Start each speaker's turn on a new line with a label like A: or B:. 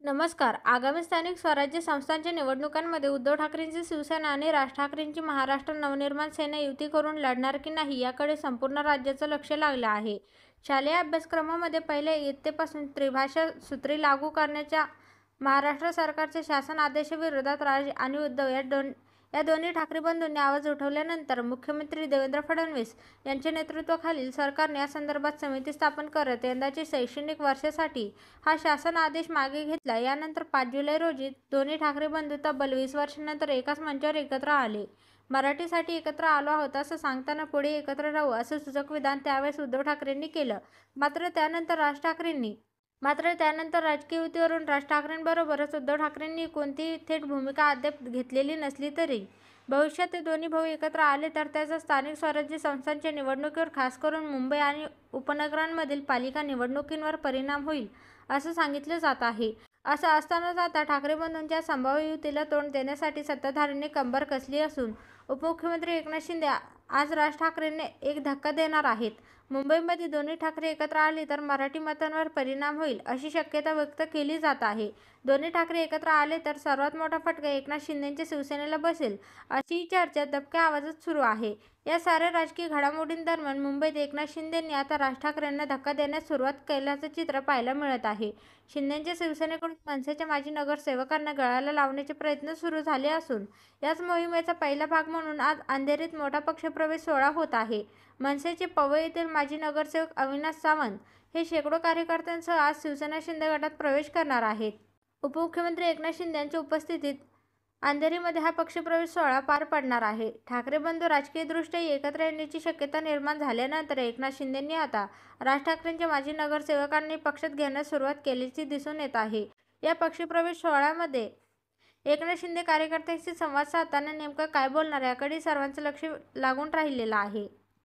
A: नमस्कार. आगामी स्थानिक स्वराज्य संस्थांच्या निवडणुकांमध्ये उद्धव ठाकरेंची शिवसेना आणि राज ठाकरेंची महाराष्ट्र नवनिर्माण सेना युती करून लढणार की नाही याकडे संपूर्ण राज्याचं लक्ष लागलं आहे. शालेय अभ्यासक्रमामध्ये पहिल्या इयत्तेपासून त्रिभाषा सूत्री लागू करण्याच्या महाराष्ट्र सरकारच्या शासन आदेशाविरोधात राज आणि उद्धव या दोन्ही ठाकरे बंधूंनी आवाज उठवल्यानंतर मुख्यमंत्री देवेंद्र फडणवीस यांच्या नेतृत्वाखालील सरकारने या संदर्भात समिती स्थापन करत यंदाच्या शैक्षणिक वर्षासाठी हा शासन आदेश मागे घेतला. यानंतर 5 जुलै रोजी दोन्ही ठाकरे बंधू तब्बल 20 वर्षांनंतर एकाच मंचावर एकत्र आले. मराठीसाठी एकत्र आलो आहोत असं सांगताना पुढे एकत्र राहू असं सूचक विधान त्यावेळेस उद्धव ठाकरेंनी केलं. मात्र त्यानंतर राजकीय युतीवरून राज ठाकरेंबरोबरच उद्धव ठाकरेंनी कोणतीही थेट भूमिका अद्याप घेतलेली नसली तरी भविष्यात ते दोन्ही भाऊ एकत्र आले तर त्याचा स्थानिक स्वराज्य संस्थांच्या निवडणुकीवर, खास करून मुंबई आणि उपनगरांमधील पालिका निवडणुकींवर परिणाम होईल असं सांगितलं जात आहे. असं असतानाच आता ठाकरे बंधूंच्या संभाव्य युतीला तोंड देण्यासाठी सत्ताधाऱ्यांनी कंबर कसली असून उपमुख्यमंत्री एकनाथ शिंदे आज राज ठाकरेंना एक धक्का देणार आहेत. मुंबईमध्ये दोन्ही ठाकरे एकत्र आले तर मराठी मतांवर परिणाम होईल अशी शक्यता व्यक्त केली जात आहे. दोन्ही ठाकरे एकत्र आले तर सर्वात मोठा फटका एकनाथ शिंदेंच्या शिवसेनेला बसेल अशी चर्चा दबक्या आवाजात सुरू आहे. या साऱ्या राजकीय घडामोडींदरम्यान मुंबईत एकनाथ शिंदेंनी आता राज ठाकरेंना धक्का देण्यास सुरुवात केल्याचं चित्र पाहायला मिळत आहे. शिंदेंच्या शिवसेनेकडून मनसेच्या माजी नगरसेवकांना गळाला लावण्याचे प्रयत्न सुरू झाले असून याच मोहिमेचा पहिला भाग म्हणून आज अंधेरीत मोठा पक्षप्रवेश सोहळा होत आहे. मनसेचे पवई येथील माजी नगरसेवक अविनाश सावंत हे शेकडो कार्यकर्त्यांसह आज शिवसेना शिंदे गटात प्रवेश करणार आहेत. उपमुख्यमंत्री एकनाथ शिंदे यांच्या उपस्थितीत अंधेरीमध्ये हा पक्षप्रवेश सोहळा पार पडणार आहे. ठाकरे बंधू राजकीयदृष्ट्याही एकत्र येण्याची शक्यता निर्माण झाल्यानंतर एकनाथ शिंदेंनी आता राज ठाकरेंच्या माजी नगरसेवकांनी पक्षात घेण्यास सुरुवात केल्याचे दिसून येत आहे. या पक्षप्रवेश सोहळ्यामध्ये एकनाथ शिंदे कार्यकर्त्यांशी संवाद साधताना नेमकं काय बोलणार याकडे सर्वांचं लक्ष लागून राहिलेलं आहे.